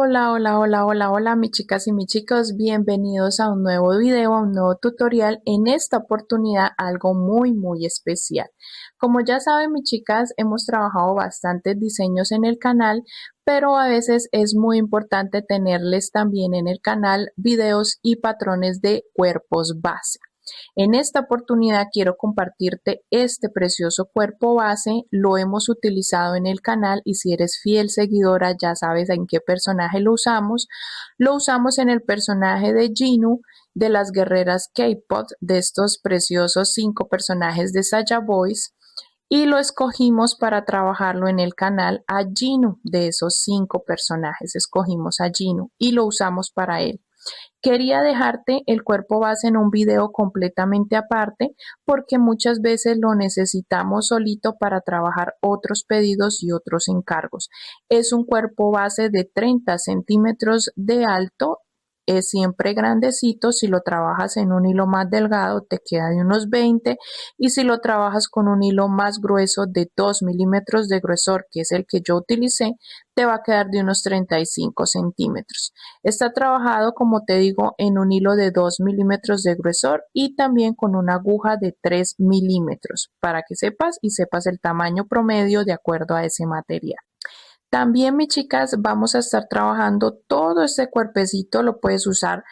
Hola, hola, hola, hola, hola, mis chicas y mis chicos, bienvenidos a un nuevo video, a un nuevo tutorial. En esta oportunidad algo muy especial. Como ya saben, mis chicas, hemos trabajado bastantes diseños en el canal, pero a veces es muy importante tenerles también en el canal videos y patrones de cuerpos base. En esta oportunidad quiero compartirte este precioso cuerpo base, lo hemos utilizado en el canal y si eres fiel seguidora ya sabes en qué personaje lo usamos en el personaje de Ginu de las guerreras K-pop, de estos preciosos 5 personajes de Saja Boys y lo escogimos para trabajarlo en el canal a Ginu, de esos 5 personajes escogimos a Ginu y lo usamos para él. Quería dejarte el cuerpo base en un video completamente aparte porque muchas veces lo necesitamos solito para trabajar otros pedidos y otros encargos. Es un cuerpo base de 30 centímetros de alto. Es siempre grandecito, si lo trabajas en un hilo más delgado te queda de unos 20 y si lo trabajas con un hilo más grueso de 2 milímetros de gruesor, que es el que yo utilicé, te va a quedar de unos 35 centímetros. Está trabajado, como te digo, en un hilo de 2 milímetros de gruesor y también con una aguja de 3 milímetros para que sepas el tamaño promedio de acuerdo a ese material. También, mis chicas, vamos a estar trabajando todo este cuerpecito, lo puedes usar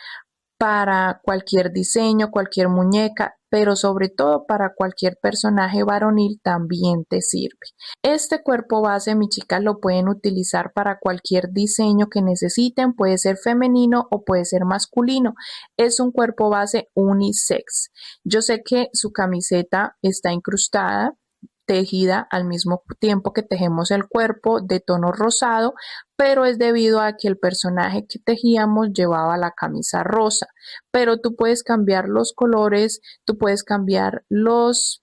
para cualquier diseño, cualquier muñeca, pero sobre todo para cualquier personaje varonil también te sirve. Este cuerpo base, mis chicas, lo pueden utilizar para cualquier diseño que necesiten, puede ser femenino o puede ser masculino. Es un cuerpo base unisex. Yo sé que su camiseta está incrustada, tejida al mismo tiempo que tejemos el cuerpo de tono rosado, pero es debido a que el personaje que tejíamos llevaba la camisa rosa, pero tú puedes cambiar los colores, tú puedes cambiar los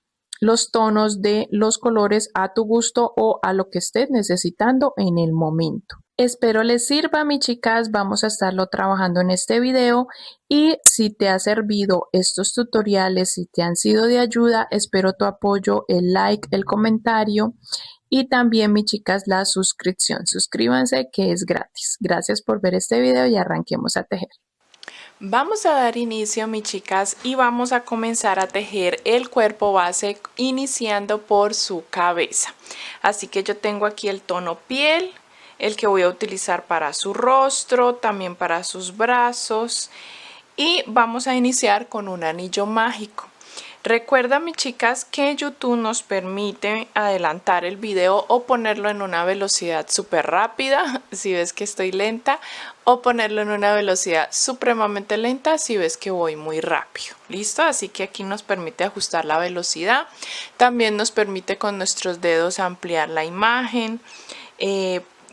tonos de los colores a tu gusto o a lo que estés necesitando en el momento. Espero les sirva, mis chicas, vamos a estarlo trabajando en este video y si te ha servido estos tutoriales, si te han sido de ayuda, espero tu apoyo, el like, el comentario y también, mis chicas, la suscripción. Suscríbanse que es gratis. Gracias por ver este video y arranquemos a tejer. Vamos a dar inicio, mis chicas, y vamos a comenzar a tejer el cuerpo base iniciando por su cabeza. Así que yo tengo aquí el tono piel, el que voy a utilizar para su rostro, también para sus brazos, y vamos a iniciar con un anillo mágico. Recuerda, mis chicas, que YouTube nos permite adelantar el video o ponerlo en una velocidad súper rápida si ves que estoy lenta, o ponerlo en una velocidad supremamente lenta si ves que voy muy rápido. ¿Listo? Así que aquí nos permite ajustar la velocidad. También nos permite con nuestros dedos ampliar la imagen,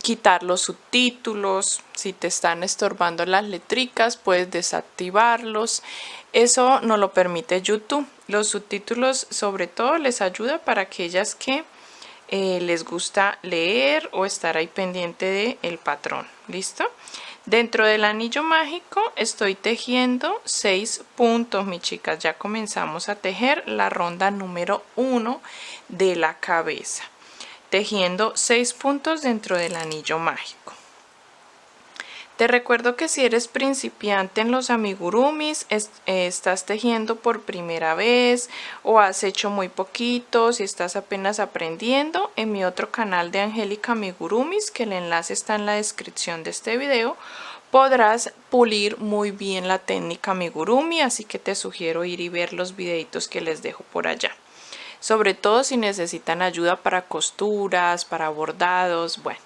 quitar los subtítulos. Si te están estorbando las letricas, puedes desactivarlos. Eso no lo permite YouTube. Los subtítulos sobre todo les ayuda para aquellas que les gusta leer o estar ahí pendiente del patrón. ¿Listo? Dentro del anillo mágico estoy tejiendo 6 puntos, mis chicas. Ya comenzamos a tejer la ronda número 1 de la cabeza, tejiendo 6 puntos dentro del anillo mágico. Te recuerdo que si eres principiante en los amigurumis, estás tejiendo por primera vez o has hecho muy poquito, si estás apenas aprendiendo, en mi otro canal de Angélica Amigurumis, que el enlace está en la descripción de este video, podrás pulir muy bien la técnica amigurumi, así que te sugiero ir y ver los videitos que les dejo por allá. Sobre todo si necesitan ayuda para costuras, para bordados, bueno.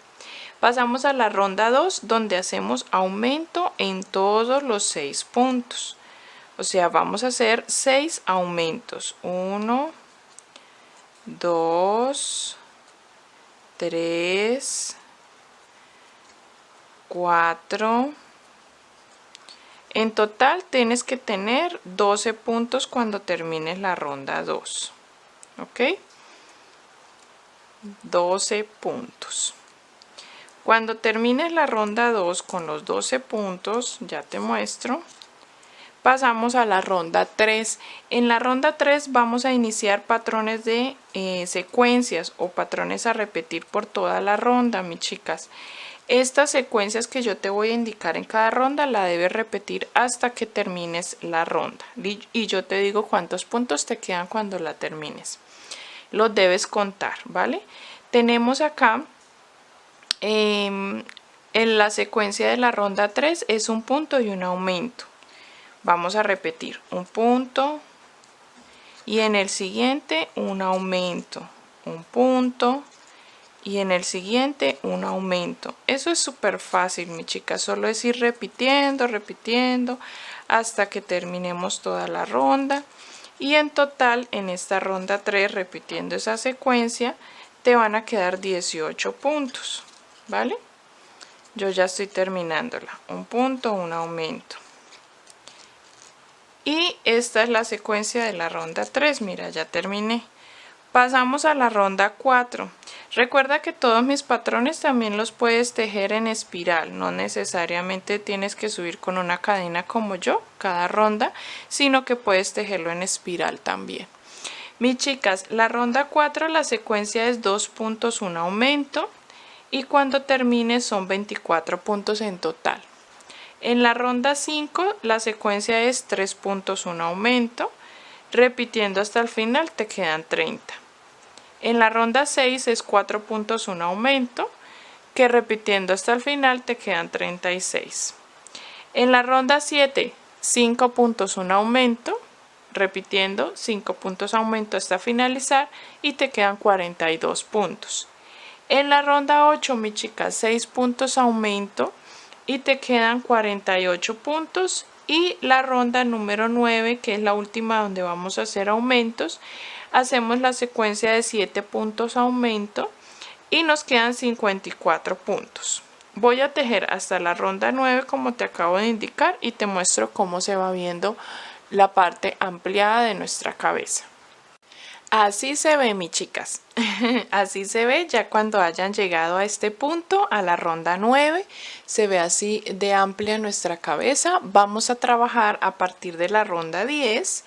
Pasamos a la ronda 2, donde hacemos aumento en todos los 6 puntos. O sea, vamos a hacer 6 aumentos. 1, 2, 3, 4. En total tienes que tener 12 puntos cuando termines la ronda 2. ¿Ok? 12 puntos. Cuando termines la ronda 2 con los 12 puntos, ya te muestro, pasamos a la ronda 3. En la ronda 3 vamos a iniciar patrones de secuencias o patrones a repetir por toda la ronda, mis chicas. Estas secuencias que yo te voy a indicar en cada ronda la debes repetir hasta que termines la ronda. Y yo te digo cuántos puntos te quedan cuando la termines. Los debes contar, ¿vale? Tenemos acá en la secuencia de la ronda 3 es un punto y un aumento. Vamos a repetir un punto y en el siguiente un aumento, un punto y en el siguiente un aumento. Eso es súper fácil, mi chica, solo es ir repitiendo hasta que terminemos toda la ronda. Y en total en esta ronda 3, repitiendo esa secuencia, te van a quedar 18 puntos, ¿vale? Yo ya estoy terminándola, un punto, un aumento. Y esta es la secuencia de la ronda 3, mira, ya terminé. Pasamos a la ronda 4. Recuerda que todos mis patrones también los puedes tejer en espiral, no necesariamente tienes que subir con una cadena como yo cada ronda, sino que puedes tejerlo en espiral también. Mis chicas, la ronda 4 la secuencia es 2 puntos, un aumento y cuando termine son 24 puntos en total. En la ronda 5 la secuencia es 3 puntos, un aumento, repitiendo hasta el final te quedan 30. En la ronda 6 es 4 puntos, un aumento, que repitiendo hasta el final te quedan 36. En la ronda 7, 5 puntos, un aumento, repitiendo 5 puntos aumento hasta finalizar y te quedan 42 puntos. En la ronda 8, mi chica, 6 puntos aumento y te quedan 48 puntos. Y la ronda número 9, que es la última donde vamos a hacer aumentos, hacemos la secuencia de 7 puntos aumento y nos quedan 54 puntos. Voy a tejer hasta la ronda 9 como te acabo de indicar y te muestro cómo se va viendo la parte ampliada de nuestra cabeza. Así se ve, mis chicas. Así se ve ya cuando hayan llegado a este punto, a la ronda 9. Se ve así de amplia nuestra cabeza. Vamos a trabajar a partir de la ronda 10,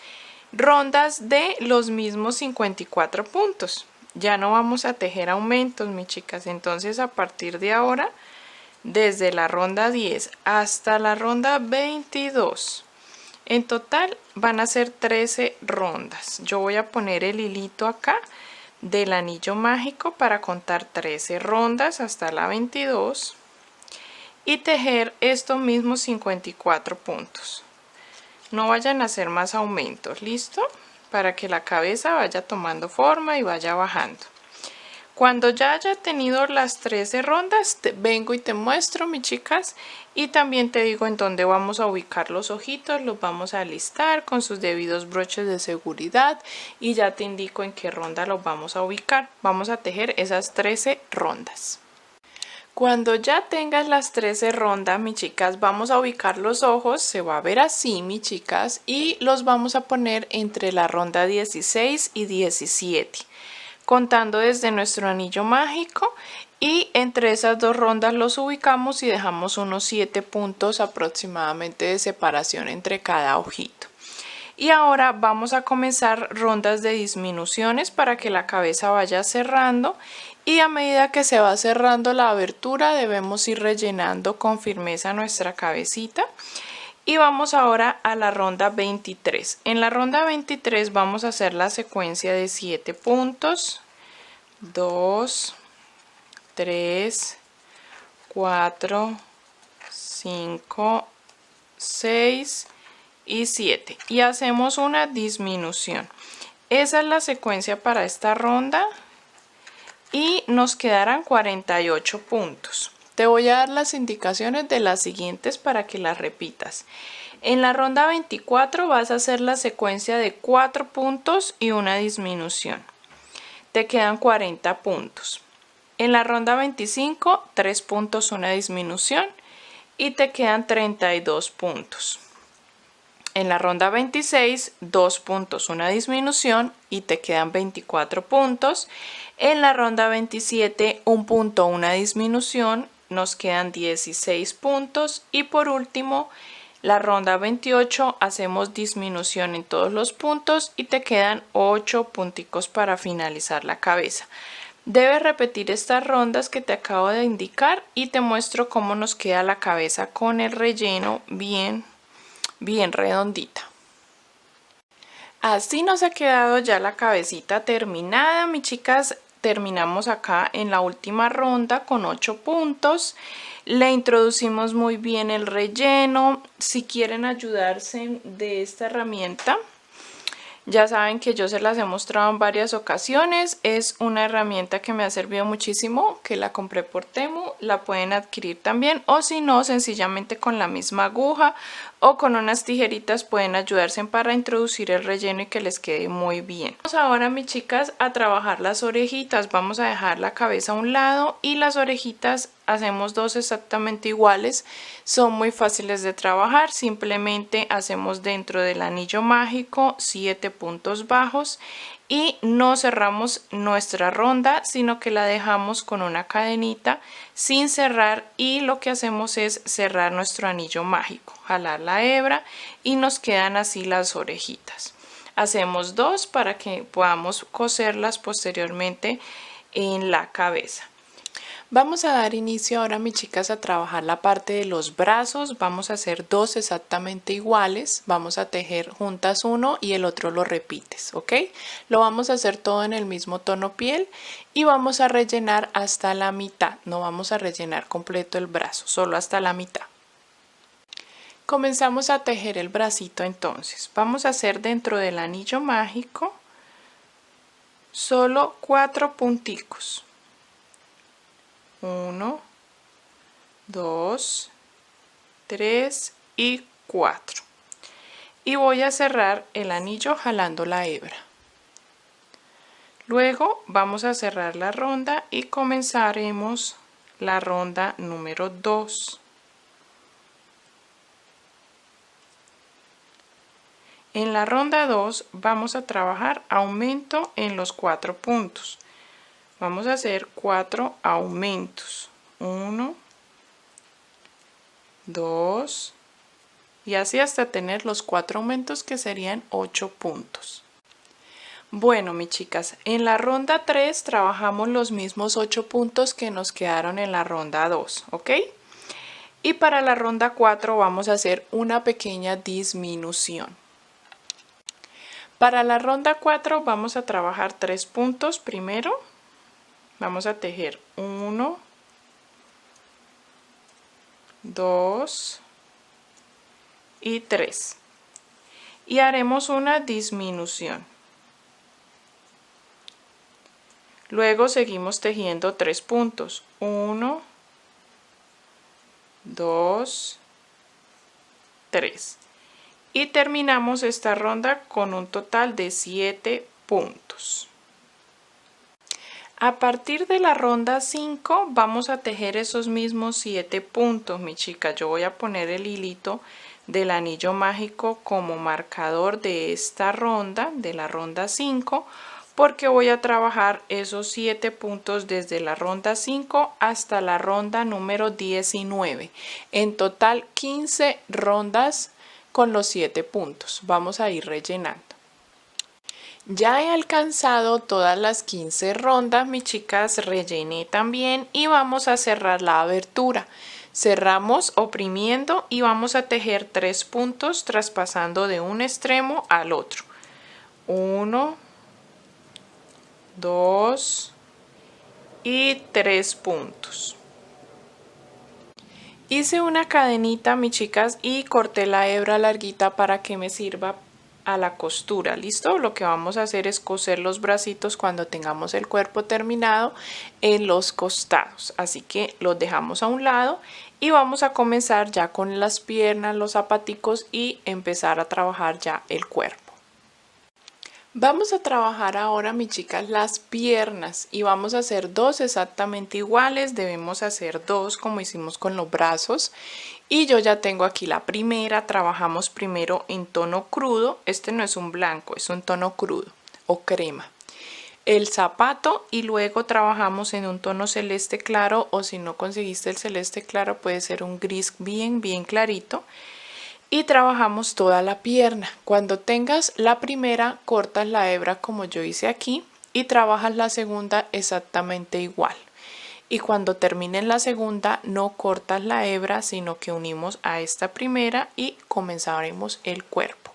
rondas de los mismos 54 puntos. Ya no vamos a tejer aumentos, mis chicas. Entonces, a partir de ahora, desde la ronda 10 hasta la ronda 22, en total van a ser 13 rondas. Yo voy a poner el hilito acá del anillo mágico para contar 13 rondas hasta la 22 y tejer estos mismos 54 puntos. No vayan a hacer más aumentos, ¿listo? Para que la cabeza vaya tomando forma y vaya bajando. Cuando ya haya tenido las 13 rondas, vengo y te muestro, mis chicas, y también te digo en dónde vamos a ubicar los ojitos, los vamos a alistar con sus debidos broches de seguridad y ya te indico en qué ronda los vamos a ubicar. Vamos a tejer esas 13 rondas. Cuando ya tengas las 13 rondas, mis chicas, vamos a ubicar los ojos, se va a ver así, mis chicas, y los vamos a poner entre la ronda 16 y 17. Contando desde nuestro anillo mágico y entre esas dos rondas los ubicamos y dejamos unos 7 puntos aproximadamente de separación entre cada ojito. Y ahora vamos a comenzar rondas de disminuciones para que la cabeza vaya cerrando y a medida que se va cerrando la abertura debemos ir rellenando con firmeza nuestra cabecita. Y vamos ahora a la ronda 23. En la ronda 23 vamos a hacer la secuencia de 7 puntos. 2, 3, 4, 5, 6 y 7. Y hacemos una disminución. Esa es la secuencia para esta ronda. Y nos quedarán 48 puntos. Te voy a dar las indicaciones de las siguientes para que las repitas. En la ronda 24 vas a hacer la secuencia de 4 puntos y una disminución. Te quedan 40 puntos. En la ronda 25, 3 puntos, una disminución y te quedan 32 puntos. En la ronda 26, 2 puntos, una disminución y te quedan 24 puntos. En la ronda 27, 1 punto, una disminución, nos quedan 16 puntos. Y por último, la ronda 28, hacemos disminución en todos los puntos y te quedan 8 punticos para finalizar la cabeza. Debes repetir estas rondas que te acabo de indicar y te muestro cómo nos queda la cabeza con el relleno bien redondita. Así nos ha quedado ya la cabecita terminada, mis chicas. Terminamos acá en la última ronda con 8 puntos. Le introducimos muy bien el relleno. Si quieren ayudarse de esta herramienta, ya saben que yo se las he mostrado en varias ocasiones. Es una herramienta que me ha servido muchísimo, que la compré por Temu. La pueden adquirir también, o si no, sencillamente con la misma aguja o con unas tijeritas pueden ayudarse para introducir el relleno y que les quede muy bien. Vamos ahora, mis chicas, a trabajar las orejitas. Vamos a dejar la cabeza a un lado y las orejitas hacemos dos exactamente iguales. Son muy fáciles de trabajar. Simplemente hacemos dentro del anillo mágico 7 puntos bajos y no cerramos nuestra ronda, sino que la dejamos con una cadenita sin cerrar, y lo que hacemos es cerrar nuestro anillo mágico, jalar la hebra y nos quedan así las orejitas. Hacemos dos para que podamos coserlas posteriormente en la cabeza. Vamos a dar inicio ahora, mis chicas, a trabajar la parte de los brazos. Vamos a hacer dos exactamente iguales. Vamos a tejer juntas uno y el otro lo repites, ¿ok? Lo vamos a hacer todo en el mismo tono piel y vamos a rellenar hasta la mitad. No vamos a rellenar completo el brazo, solo hasta la mitad. Comenzamos a tejer el bracito entonces. Vamos a hacer dentro del anillo mágico solo 4 punticos. 1, 2, 3 y 4. Y voy a cerrar el anillo jalando la hebra. Luego vamos a cerrar la ronda y comenzaremos la ronda número 2. En la ronda 2 vamos a trabajar aumento en los 4 puntos. Vamos a hacer 4 aumentos. 1, 2 y así hasta tener los 4 aumentos, que serían 8 puntos. Bueno, mis chicas, en la ronda 3 trabajamos los mismos 8 puntos que nos quedaron en la ronda 2, ¿ok? Y para la ronda 4 vamos a hacer una pequeña disminución. Para la ronda 4 vamos a trabajar 3 puntos primero. Vamos a tejer 1, 2 y 3 y haremos una disminución. Luego seguimos tejiendo 3 puntos, 1, 2, 3 y terminamos esta ronda con un total de 7 puntos. A partir de la ronda 5 vamos a tejer esos mismos 7 puntos, mi chica. Yo voy a poner el hilito del anillo mágico como marcador de esta ronda, de la ronda 5, porque voy a trabajar esos 7 puntos desde la ronda 5 hasta la ronda número 19. En total 15 rondas con los 7 puntos. Vamos a ir rellenando. Ya he alcanzado todas las 15 rondas, mis chicas, rellené también y vamos a cerrar la abertura. Cerramos oprimiendo y vamos a tejer 3 puntos traspasando de un extremo al otro. 1, 2 y 3 puntos. Hice una cadenita, mis chicas, y corté la hebra larguita para que me sirva a la costura. ¿Listo? Lo que vamos a hacer es coser los bracitos cuando tengamos el cuerpo terminado en los costados, así que los dejamos a un lado y vamos a comenzar ya con las piernas, los zapaticos y empezar a trabajar ya el cuerpo. Vamos a trabajar ahora, mis chicas, las piernas y vamos a hacer dos exactamente iguales. Debemos hacer dos como hicimos con los brazos. Y yo ya tengo aquí la primera. Trabajamos primero en tono crudo. Este no es un blanco, es un tono crudo o crema. El zapato y luego trabajamos en un tono celeste claro, o si no conseguiste el celeste claro puede ser un gris bien clarito. Y trabajamos toda la pierna. Cuando tengas la primera, cortas la hebra como yo hice aquí y trabajas la segunda exactamente igual. Y cuando termines la segunda no cortas la hebra, sino que unimos a esta primera y comenzaremos el cuerpo.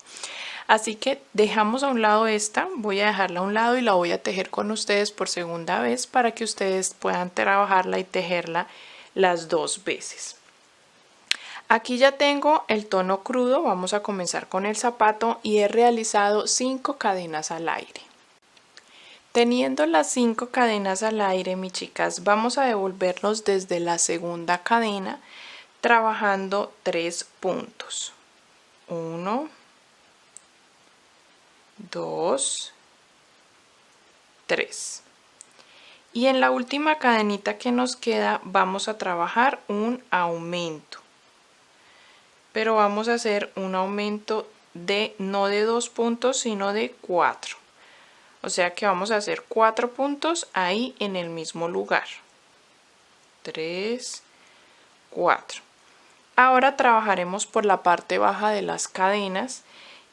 Así que dejamos a un lado esta, voy a dejarla a un lado y la voy a tejer con ustedes por segunda vez para que ustedes puedan trabajarla y tejerla las dos veces. Aquí ya tengo el tono crudo, vamos a comenzar con el zapato y he realizado 5 cadenas al aire. Teniendo las 5 cadenas al aire, mis chicas, vamos a devolvernos desde la segunda cadena trabajando 3 puntos. 1, 2, 3. Y en la última cadenita que nos queda vamos a trabajar un aumento. Pero vamos a hacer un aumento no de 2 puntos, sino de 4. O sea que vamos a hacer 4 puntos ahí en el mismo lugar. 3, 4. Ahora trabajaremos por la parte baja de las cadenas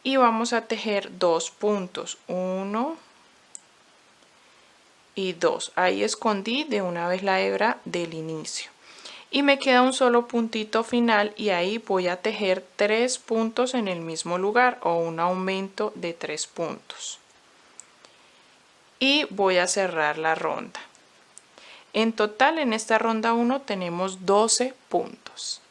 y vamos a tejer 2 puntos. 1 y 2. Ahí escondí de una vez la hebra del inicio. Y me queda un solo puntito final y ahí voy a tejer 3 puntos en el mismo lugar o un aumento de 3 puntos. Y voy a cerrar la ronda. En total en esta ronda 1 tenemos 12 puntos.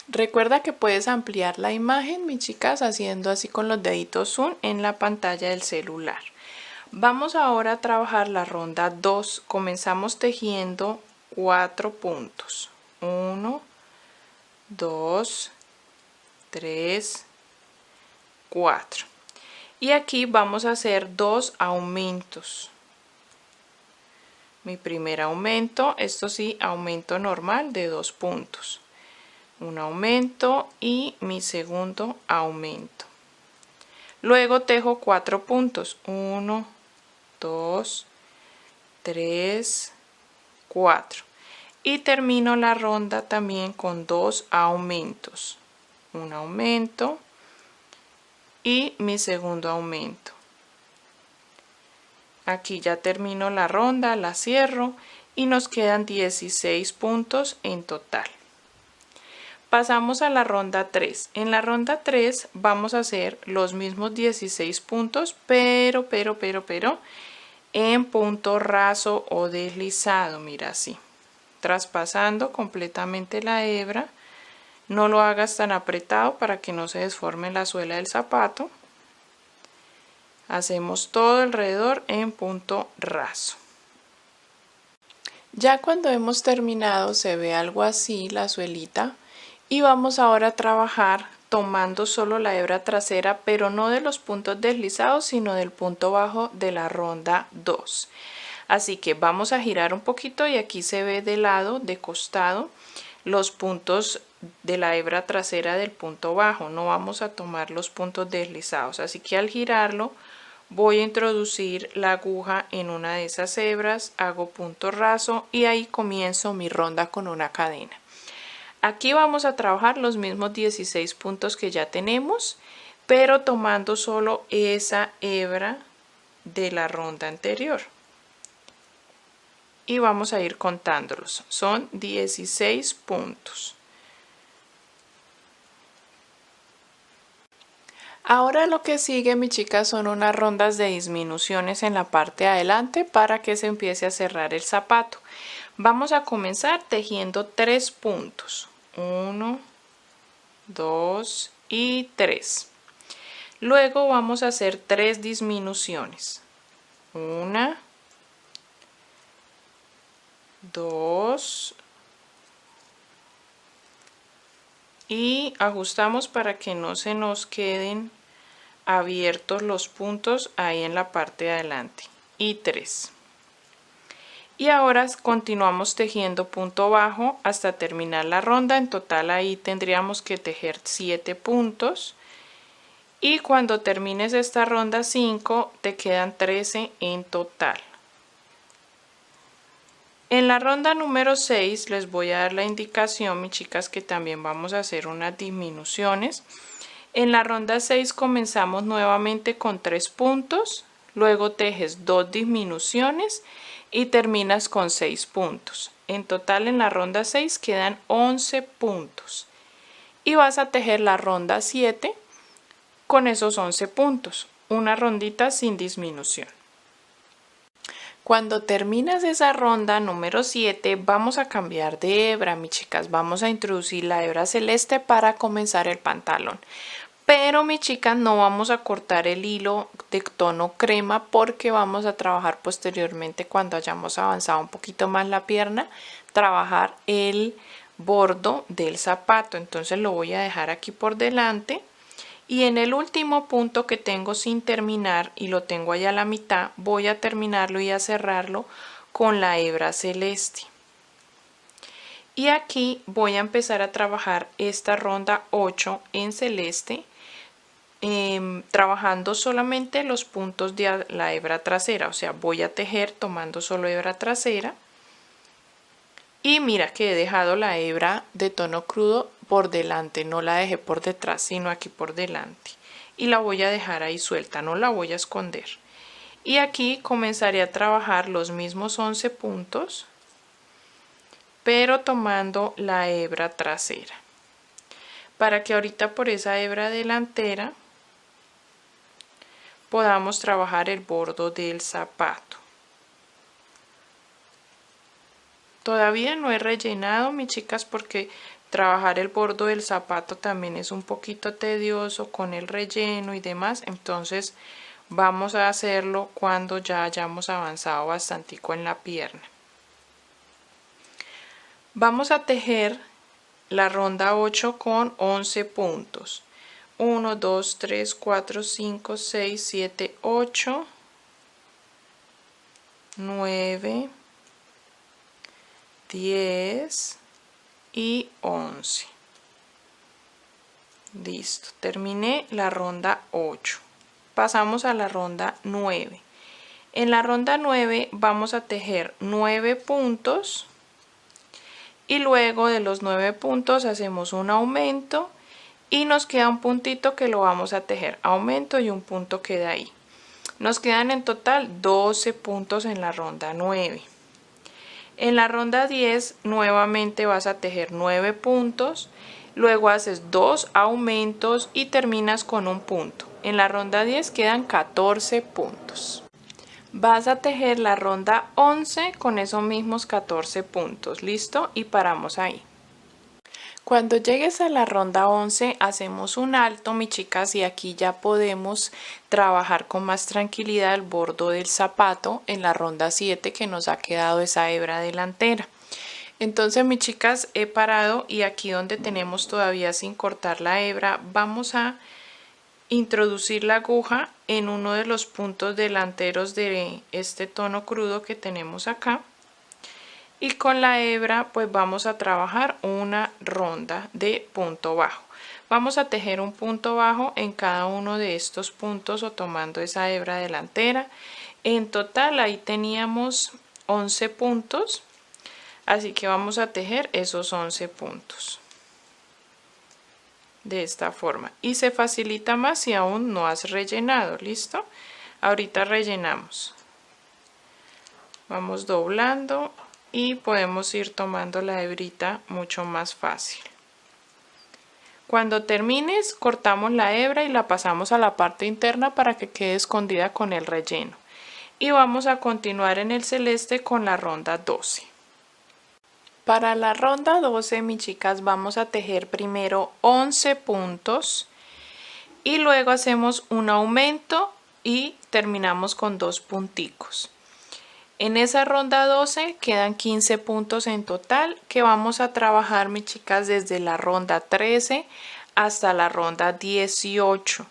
Recuerda que puedes ampliar la imagen, mis chicas, haciendo así con los deditos zoom en la pantalla del celular. Vamos ahora a trabajar la ronda 2. Comenzamos tejiendo 4 puntos. 1, 2, 3, 4. Y aquí vamos a hacer 2 aumentos. Mi primer aumento, esto sí, aumento normal de 2 puntos. Un aumento y mi segundo aumento. Luego tejo 4 puntos. 1, 2, 3, 4. Y termino la ronda también con 2 aumentos. Un aumento y mi segundo aumento. Aquí ya termino la ronda, la cierro y nos quedan 16 puntos en total. Pasamos a la ronda 3. En la ronda 3 vamos a hacer los mismos 16 puntos, pero en punto raso o deslizado, mira así. Traspasando completamente la hebra. No lo hagas tan apretado para que no se desforme la suela del zapato. Hacemos todo alrededor en punto raso. Ya cuando hemos terminado se ve algo así la suelita y vamos ahora a trabajar tomando solo la hebra trasera, pero no de los puntos deslizados, sino del punto bajo de la ronda 2. Así que vamos a girar un poquito y aquí se ve de lado, de costado, los puntos de la hebra trasera del punto bajo. No vamos a tomar los puntos deslizados, así que al girarlo voy a introducir la aguja en una de esas hebras, hago punto raso y ahí comienzo mi ronda con una cadena. Aquí vamos a trabajar los mismos 16 puntos que ya tenemos, pero tomando solo esa hebra de la ronda anterior. Y vamos a ir contándolos. Son 16 puntos. Ahora lo que sigue, mis chicas, son unas rondas de disminuciones en la parte de adelante para que se empiece a cerrar el zapato. Vamos a comenzar tejiendo 3 puntos. 1, 2 y 3. Luego vamos a hacer 3 disminuciones. 1, 2 y ajustamos para que no se nos queden abiertos los puntos ahí en la parte de adelante. Y 3. Y ahora continuamos tejiendo punto bajo hasta terminar la ronda. En total ahí tendríamos que tejer 7 puntos. Y cuando termines esta ronda 5 te quedan 13 en total. En la ronda número 6 les voy a dar la indicación, mis chicas, que también vamos a hacer unas disminuciones. En la ronda 6 comenzamos nuevamente con 3 puntos, luego tejes 2 disminuciones y terminas con 6 puntos. En total en la ronda 6 quedan 11 puntos. Y vas a tejer la ronda 7 con esos 11 puntos, una rondita sin disminución. Cuando terminas esa ronda número 7 vamos a cambiar de hebra, mis chicas, vamos a introducir la hebra celeste para comenzar el pantalón. Pero mis chicas no vamos a cortar el hilo de tono crema porque vamos a trabajar posteriormente cuando hayamos avanzado un poquito más la pierna, trabajar el bordo del zapato. Entonces lo voy a dejar aquí por delante. Y en el último punto que tengo sin terminar y lo tengo allá a la mitad, voy a terminarlo y a cerrarlo con la hebra celeste. Y aquí voy a empezar a trabajar esta ronda 8 en celeste, trabajando solamente los puntos de la hebra trasera. O sea, voy a tejer tomando solo hebra trasera. Y mira que he dejado la hebra de tono crudo por delante, no la dejé por detrás, sino aquí por delante. Y la voy a dejar ahí suelta, no la voy a esconder. Y aquí comenzaré a trabajar los mismos 11 puntos, pero tomando la hebra trasera. Para que ahorita por esa hebra delantera podamos trabajar el bordo del zapato. Todavía no he rellenado, mis chicas, porque trabajar el bordo del zapato también es un poquito tedioso con el relleno y demás. Entonces vamos a hacerlo cuando ya hayamos avanzado bastante en la pierna. Vamos a tejer la ronda 8 con 11 puntos. 1, 2, 3, 4, 5, 6, 7, 8, 9, 10 y 11. Listo, terminé la ronda 8. Pasamos a la ronda 9. En la ronda 9 vamos a tejer 9 puntos y luego de los 9 puntos hacemos un aumento y nos queda un puntito que lo vamos a tejer, aumento y un punto queda ahí. Nos quedan en total 12 puntos en la ronda 9. En la ronda 10 nuevamente vas a tejer 9 puntos, luego haces 2 aumentos y terminas con un punto. En la ronda 10 quedan 14 puntos. Vas a tejer la ronda 11 con esos mismos 14 puntos, ¿listo? Y paramos ahí. Cuando llegues a la ronda 11 hacemos un alto, mis chicas, y aquí ya podemos trabajar con más tranquilidad el bordo del zapato en la ronda 7 que nos ha quedado esa hebra delantera. Entonces, mis chicas, he parado y aquí donde tenemos todavía sin cortar la hebra, vamos a introducir la aguja en uno de los puntos delanteros de este tono crudo que tenemos acá. Y con la hebra pues vamos a trabajar una ronda de punto bajo. Vamos a tejer un punto bajo en cada uno de estos puntos o tomando esa hebra delantera. En total ahí teníamos 11 puntos, así que vamos a tejer esos 11 puntos de esta forma. Y se facilita más si aún no has rellenado, ¿listo? Ahorita rellenamos. Vamos doblando y podemos ir tomando la hebrita mucho más fácil. Cuando termines cortamos la hebra y la pasamos a la parte interna para que quede escondida con el relleno. Y vamos a continuar en el celeste con la ronda 12. Para la ronda 12, mis chicas, vamos a tejer primero 11 puntos y luego hacemos un aumento y terminamos con 2 punticos. En esa ronda 12 quedan 15 puntos en total que vamos a trabajar, mis chicas, desde la ronda 13 hasta la ronda 18.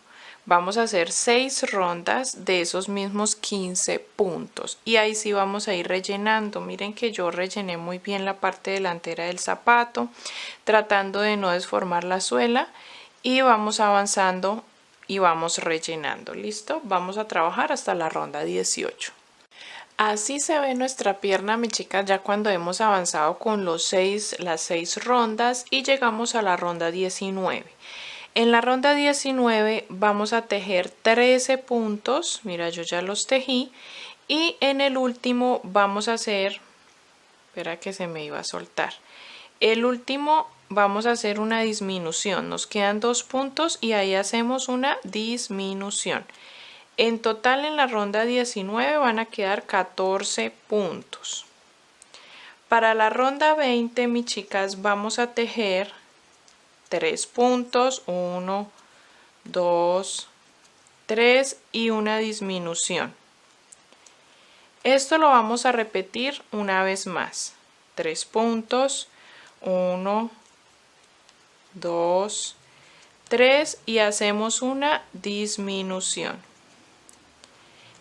Vamos a hacer 6 rondas de esos mismos 15 puntos y ahí sí vamos a ir rellenando. Miren que yo rellené muy bien la parte delantera del zapato, tratando de no desformar la suela, y vamos avanzando y vamos rellenando. ¿Listo? Vamos a trabajar hasta la ronda 18. Así se ve nuestra pierna, mis chicas, ya cuando hemos avanzado con las 6 rondas y llegamos a la ronda 19. En la ronda 19 vamos a tejer 13 puntos, mira yo ya los tejí, y en el último vamos a hacer, espera que se me iba a soltar, el último vamos a hacer una disminución, nos quedan 2 puntos y ahí hacemos una disminución. En total en la ronda 19 van a quedar 14 puntos. Para la ronda 20, mis chicas, vamos a tejer 3 puntos, 1, 2, 3 y una disminución. Esto lo vamos a repetir una vez más. 3 puntos, 1, 2, 3 y hacemos una disminución.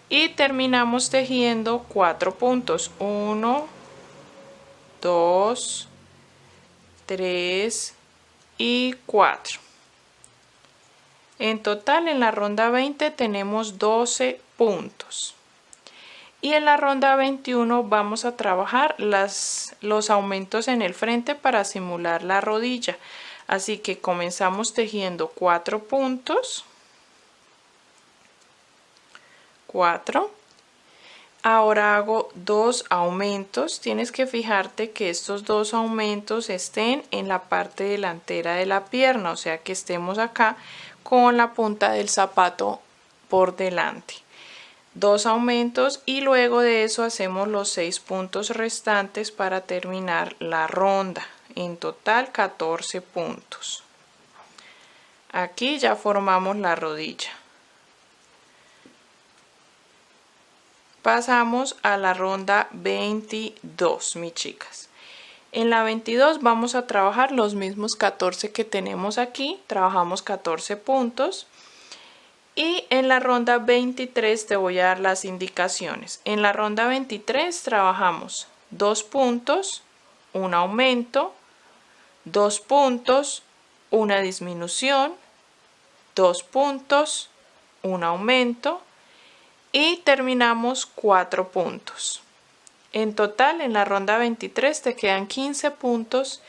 Y terminamos tejiendo 4 puntos, 1, 2, 3 y 4. En total en la ronda 20 tenemos 12 puntos. Y en la ronda 21 vamos a trabajar los aumentos en el frente para simular la rodilla. Así que comenzamos tejiendo 4 puntos. 4. Ahora hago 2 aumentos. Tienes que fijarte que estos 2 aumentos estén en la parte delantera de la pierna, o sea que estemos acá con la punta del zapato por delante. 2 aumentos y luego de eso hacemos los 6 puntos restantes para terminar la ronda. En total 14 puntos. Aquí ya formamos la rodilla. Pasamos a la ronda 22, mis chicas. En la 22 vamos a trabajar los mismos 14 que tenemos aquí. Trabajamos 14 puntos. Y en la ronda 23 te voy a dar las indicaciones. En la ronda 23 trabajamos 2 puntos, un aumento, 2 puntos, una disminución, 2 puntos, un aumento y terminamos 4 puntos. En total en la ronda 23 te quedan 15 puntos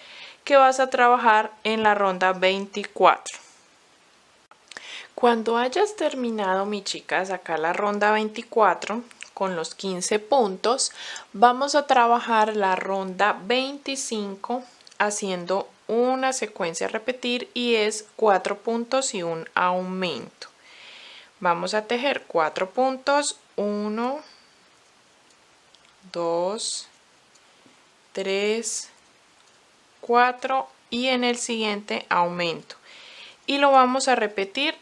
que vas a trabajar en la ronda 24. Cuando hayas terminado, mis chicas, acá la ronda 24 con los 15 puntos, vamos a trabajar la ronda 25 haciendo una secuencia a repetir y es 4 puntos y un aumento. Vamos a tejer 4 puntos, 1, 2, 3, 4 y en el siguiente aumento. Y lo vamos a repetir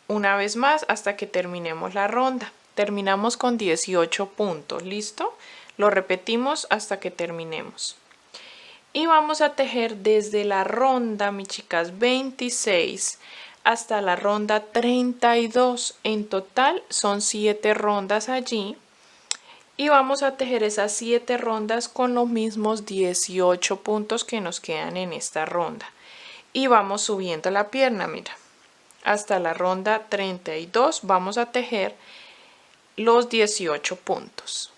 una vez más hasta que terminemos la ronda. Terminamos con 18 puntos, ¿listo? Lo repetimos hasta que terminemos. Y vamos a tejer desde la ronda, mis chicas, 26 hasta la ronda 32. En total son 7 rondas allí. Y vamos a tejer esas 7 rondas con los mismos 18 puntos que nos quedan en esta ronda. Y vamos subiendo la pierna, mira. Hasta la ronda 32 vamos a tejer los 18 puntos.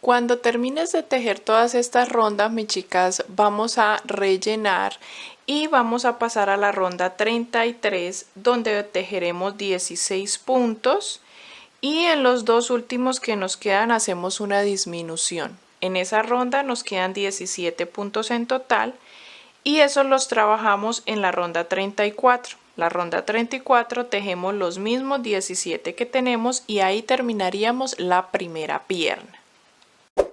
Cuando termines de tejer todas estas rondas, mis chicas, vamos a rellenar y vamos a pasar a la ronda 33 donde tejeremos 16 puntos y en los dos últimos que nos quedan hacemos una disminución. En esa ronda nos quedan 17 puntos en total y esos los trabajamos en la ronda 34. La ronda 34 tejemos los mismos 17 que tenemos y ahí terminaríamos la primera pierna.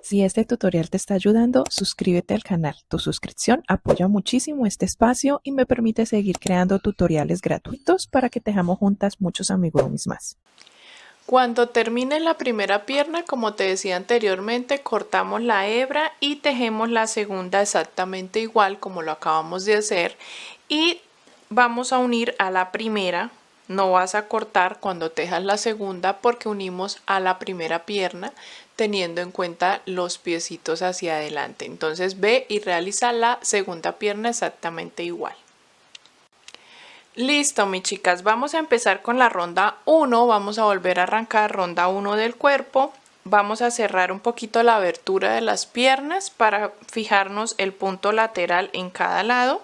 Si este tutorial te está ayudando, suscríbete al canal. Tu suscripción apoya muchísimo este espacio y me permite seguir creando tutoriales gratuitos para que tejamos juntas muchos amigurumis más. Cuando termine la primera pierna, como te decía anteriormente, cortamos la hebra y tejemos la segunda exactamente igual como lo acabamos de hacer y vamos a unir a la primera. No vas a cortar cuando tejas la segunda porque unimos a la primera pierna teniendo en cuenta los piecitos hacia adelante. Entonces ve y realiza la segunda pierna exactamente igual. Listo, mis chicas, vamos a empezar con la ronda 1. Vamos a volver a arrancar ronda 1 del cuerpo. Vamos a cerrar un poquito la abertura de las piernas para fijarnos el punto lateral en cada lado.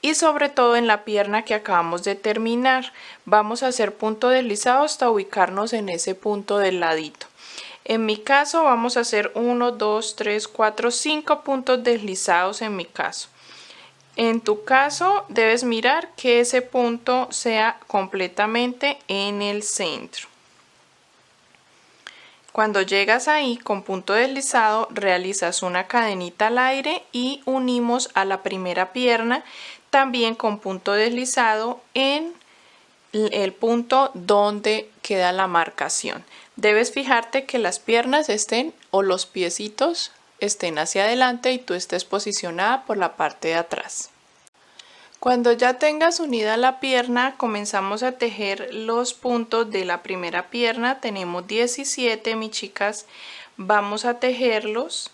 y sobre todo en la pierna que acabamos de terminar. Vamos a hacer punto deslizado hasta ubicarnos en ese punto del ladito. En mi caso vamos a hacer 1, 2, 3, 4, 5 puntos deslizados en mi caso. En tu caso debes mirar que ese punto sea completamente en el centro. Cuando llegas ahí con punto deslizado, realizas una cadenita al aire y unimos a la primera pierna también con punto deslizado en el punto donde queda la marcación. Debes fijarte que las piernas estén o los piecitos estén hacia adelante y tú estés posicionada por la parte de atrás. Cuando ya tengas unida la pierna, comenzamos a tejer los puntos de la primera pierna. Tenemos 17, mis chicas. Vamos a tejerlos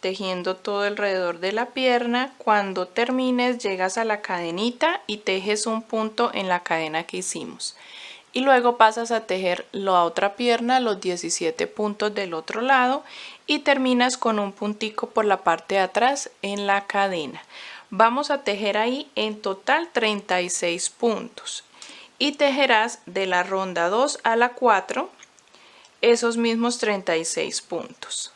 tejiendo todo alrededor de la pierna. Cuando termines, llegas a la cadenita y tejes un punto en la cadena que hicimos. Y luego pasas a tejer la otra pierna, los 17 puntos del otro lado, y terminas con un puntico por la parte de atrás en la cadena. Vamos a tejer ahí en total 36 puntos y tejerás de la ronda 2 a la 4 esos mismos 36 puntos.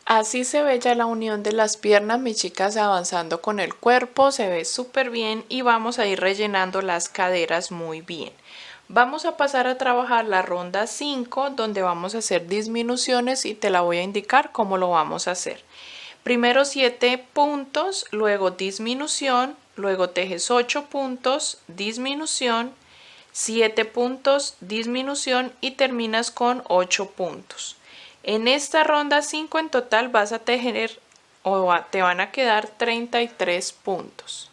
Así se ve ya la unión de las piernas, mis chicas, avanzando con el cuerpo, se ve súper bien y vamos a ir rellenando las caderas muy bien. Vamos a pasar a trabajar la ronda 5 donde vamos a hacer disminuciones y te la voy a indicar cómo lo vamos a hacer. Primero 7 puntos, luego disminución, luego tejes 8 puntos, disminución, 7 puntos, disminución y terminas con 8 puntos. En esta ronda 5 en total vas a tejer o te van a quedar 33 puntos.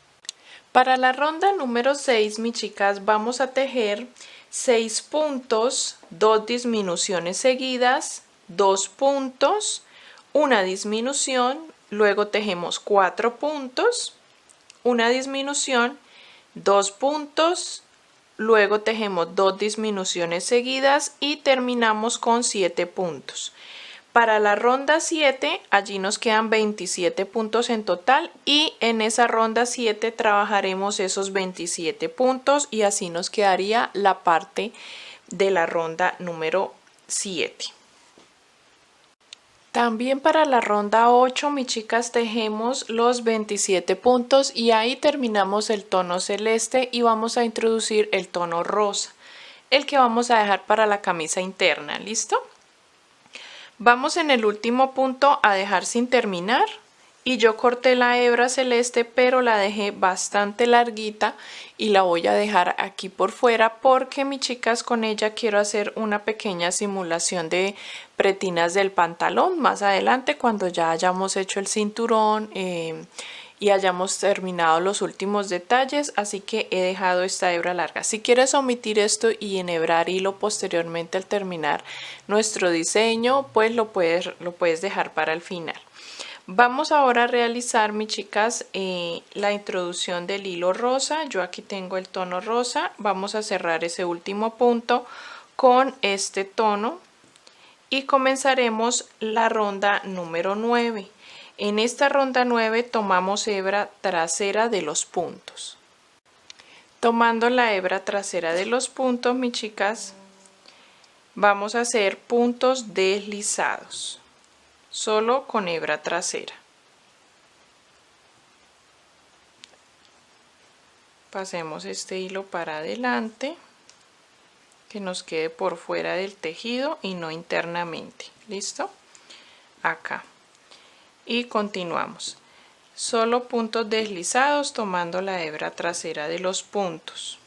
Para la ronda número 6, mis chicas, vamos a tejer 6 puntos, 2 disminuciones seguidas, 2 puntos, una disminución, luego tejemos 4 puntos, una disminución, 2 puntos, luego tejemos 2 disminuciones seguidas y terminamos con 7 puntos. Para la ronda 7, allí nos quedan 27 puntos en total y en esa ronda 7 trabajaremos esos 27 puntos y así nos quedaría la parte de la ronda número 7. También para la ronda 8, mis chicas, tejemos los 27 puntos y ahí terminamos el tono celeste y vamos a introducir el tono rosa, el que vamos a dejar para la camisa interna. ¿Listo? Vamos en el último punto a dejar sin terminar y yo corté la hebra celeste pero la dejé bastante larguita y la voy a dejar aquí por fuera porque, mis chicas, con ella quiero hacer una pequeña simulación de pretinas del pantalón más adelante cuando ya hayamos hecho el cinturón y hayamos terminado los últimos detalles, así que he dejado esta hebra larga. Si quieres omitir esto y enhebrar hilo posteriormente al terminar nuestro diseño, pues lo puedes dejar para el final. Vamos ahora a realizar, mis chicas, la introducción del hilo rosa. Yo aquí tengo el tono rosa. Vamos a cerrar ese último punto con este tono y comenzaremos la ronda número 9. En esta ronda 9 tomamos hebra trasera de los puntos. Tomando la hebra trasera de los puntos, mis chicas, vamos a hacer puntos deslizados. Solo con hebra trasera. Pasemos este hilo para adelante, que nos quede por fuera del tejido y no internamente. ¿Listo? Acá. Y continuamos. Solo puntos deslizados tomando la hebra trasera de los puntos.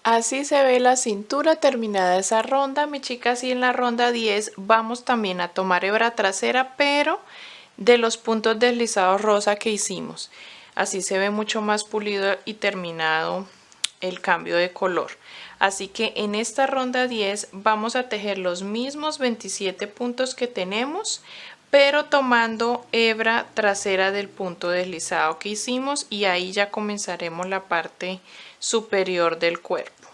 Así se ve la cintura terminada esa ronda, mis chicas, y en la ronda 10 vamos también a tomar hebra trasera, pero de los puntos deslizados rosa que hicimos. Así se ve mucho más pulido y terminado el cambio de color. Así que en esta ronda 10 vamos a tejer los mismos 27 puntos que tenemos, pero tomando hebra trasera del punto deslizado que hicimos, y ahí ya comenzaremos la parte superior del cuerpo.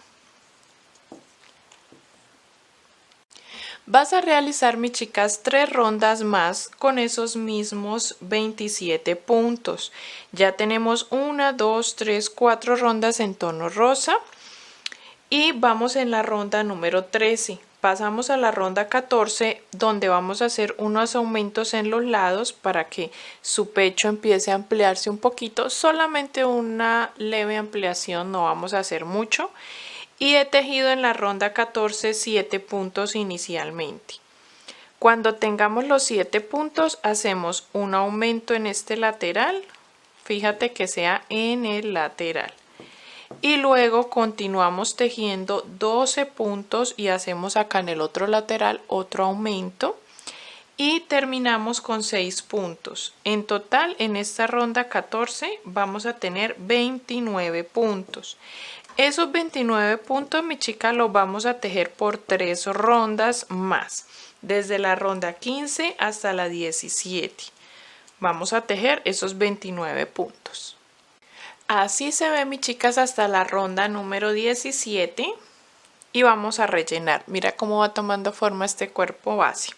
Vas a realizar, mis chicas, 3 rondas más con esos mismos 27 puntos. Ya tenemos 1, 2, 3, 4 rondas en tono rosa y vamos en la ronda número 13. Pasamos a la ronda 14 donde vamos a hacer unos aumentos en los lados para que su pecho empiece a ampliarse un poquito, solamente una leve ampliación, no vamos a hacer mucho. Y he tejido en la ronda 14 7 puntos inicialmente. Cuando tengamos los 7 puntos hacemos un aumento en este lateral, fíjate que sea en el lateral, y luego continuamos tejiendo 12 puntos y hacemos acá en el otro lateral otro aumento y terminamos con 6 puntos. En total en esta ronda 14 vamos a tener 29 puntos. Esos 29 puntos, mi chica, los vamos a tejer por 3 rondas más, desde la ronda 15 hasta la 17. Vamos a tejer esos 29 puntos. Así se ve, mis chicas, hasta la ronda número 17 y vamos a rellenar. Mira cómo va tomando forma este cuerpo base.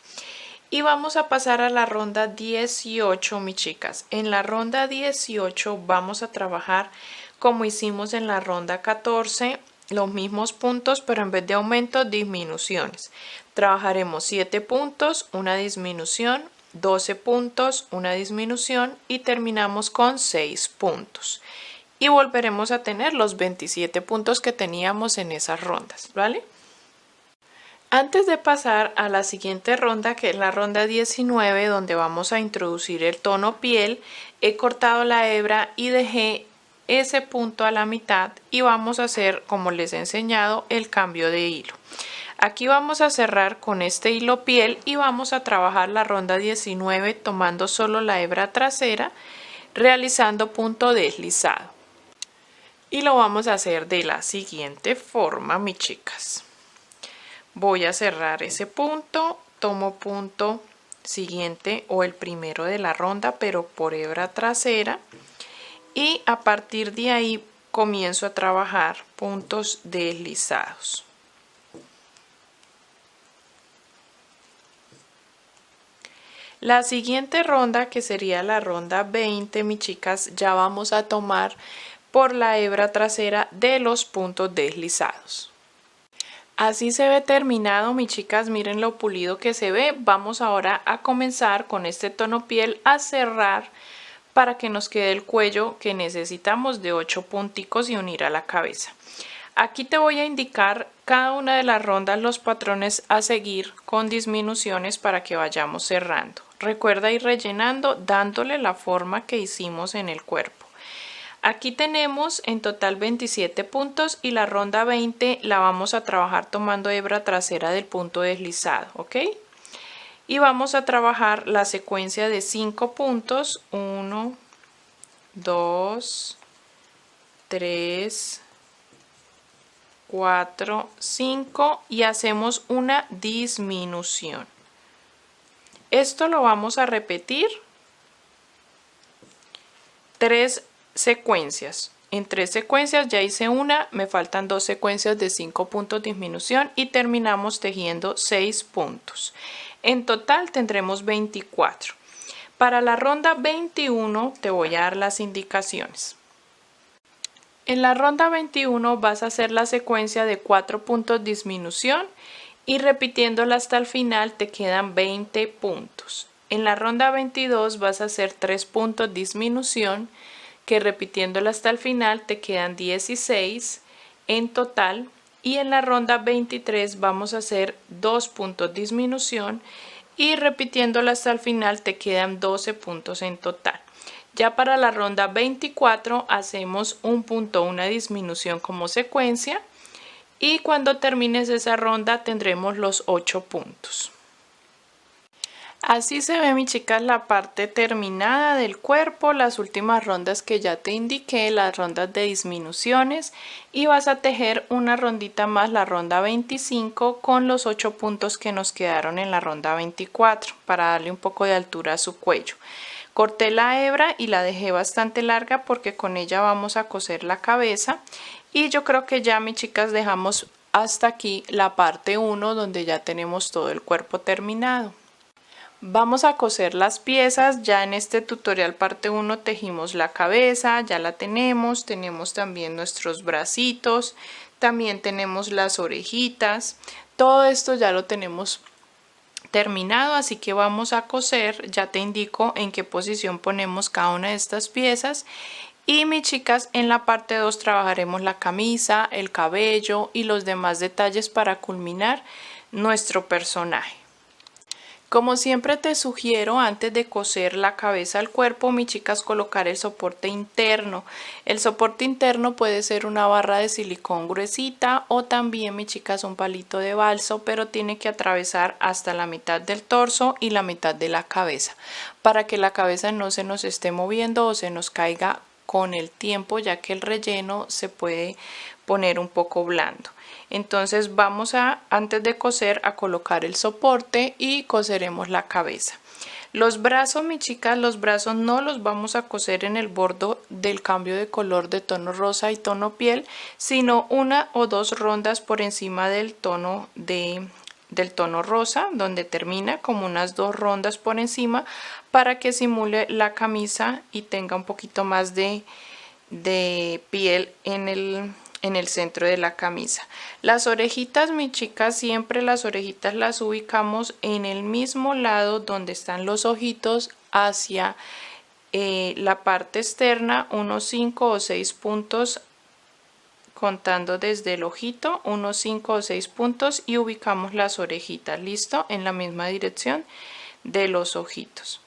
Y vamos a pasar a la ronda 18, mis chicas. En la ronda 18 vamos a trabajar como hicimos en la ronda 14, los mismos puntos, pero en vez de aumentos, disminuciones. Trabajaremos 7 puntos, una disminución, 12 puntos, una disminución y terminamos con 6 puntos. Y volveremos a tener los 27 puntos que teníamos en esas rondas, ¿vale? Antes de pasar a la siguiente ronda, que es la ronda 19, donde vamos a introducir el tono piel, he cortado la hebra y dejé ese punto a la mitad y vamos a hacer, como les he enseñado, el cambio de hilo. Aquí vamos a cerrar con este hilo piel y vamos a trabajar la ronda 19 tomando solo la hebra trasera, realizando punto deslizado. Y lo vamos a hacer de la siguiente forma, mis chicas. Voy a cerrar ese punto, tomo punto siguiente o el primero de la ronda, pero por hebra trasera. Y a partir de ahí comienzo a trabajar puntos deslizados. La siguiente ronda, que sería la ronda 20, mis chicas, ya vamos a tomar por la hebra trasera de los puntos deslizados. Así se ve terminado, mis chicas, miren lo pulido que se ve. Vamos ahora a comenzar con este tono piel a cerrar para que nos quede el cuello que necesitamos de 8 punticos y unir a la cabeza. Aquí te voy a indicar cada una de las rondas, los patrones a seguir con disminuciones para que vayamos cerrando. Recuerda ir rellenando dándole la forma que hicimos en el cuerpo. Aquí tenemos en total 27 puntos y la ronda 20 la vamos a trabajar tomando hebra trasera del punto deslizado, ¿ok? Y vamos a trabajar la secuencia de 5 puntos, 1, 2, 3, 4, 5 y hacemos una disminución. Esto lo vamos a repetir 3 secuencias. En 3 secuencias ya hice una, me faltan 2 secuencias de 5 puntos de disminución y terminamos tejiendo 6 puntos. En total tendremos 24. Para la ronda 21 te voy a dar las indicaciones. En la ronda 21 vas a hacer la secuencia de 4 puntos de disminución y repitiéndola hasta el final te quedan 20 puntos. En la ronda 22 vas a hacer 3 puntos de disminución que repitiéndola hasta el final te quedan 16 en total. Y en la ronda 23 vamos a hacer 2 puntos de disminución y repitiéndola hasta el final te quedan 12 puntos en total. Ya para la ronda 24 hacemos un punto, una disminución como secuencia y cuando termines esa ronda tendremos los 8 puntos. Así se ve, mi chicas, la parte terminada del cuerpo, las últimas rondas que ya te indiqué, las rondas de disminuciones, y vas a tejer una rondita más, la ronda 25, con los 8 puntos que nos quedaron en la ronda 24 para darle un poco de altura a su cuello. Corté la hebra y la dejé bastante larga porque con ella vamos a coser la cabeza y yo creo que ya, mis chicas, dejamos hasta aquí la parte 1 donde ya tenemos todo el cuerpo terminado. Vamos a coser las piezas. Ya en este tutorial parte 1 tejimos la cabeza, ya la tenemos también nuestros bracitos, también tenemos las orejitas, todo esto ya lo tenemos terminado, así que vamos a coser. Ya te indico en qué posición ponemos cada una de estas piezas. Y mis chicas, en la parte 2 trabajaremos la camisa, el cabello y los demás detalles para culminar nuestro personaje. Como siempre te sugiero, antes de coser la cabeza al cuerpo, mis chicas, colocar el soporte interno. El soporte interno puede ser una barra de silicón gruesita o también, mis chicas, un palito de balso, pero tiene que atravesar hasta la mitad del torso y la mitad de la cabeza para que la cabeza no se nos esté moviendo o se nos caiga con el tiempo, ya que el relleno se puede poner un poco blando. Entonces vamos a, antes de coser, a colocar el soporte y coseremos la cabeza. Los brazos, mis chicas, los brazos no los vamos a coser en el borde del cambio de color de tono rosa y tono piel, sino una o dos rondas por encima del tono rosa, donde termina, como unas 2 rondas por encima, para que simule la camisa y tenga un poquito más de piel en el centro de la camisa. Las orejitas, mis chicas, siempre las orejitas las ubicamos en el mismo lado donde están los ojitos, hacia la parte externa, unos 5 o 6 puntos, contando desde el ojito, unos 5 o 6 puntos, y ubicamos las orejitas, listo, en la misma dirección de los ojitos.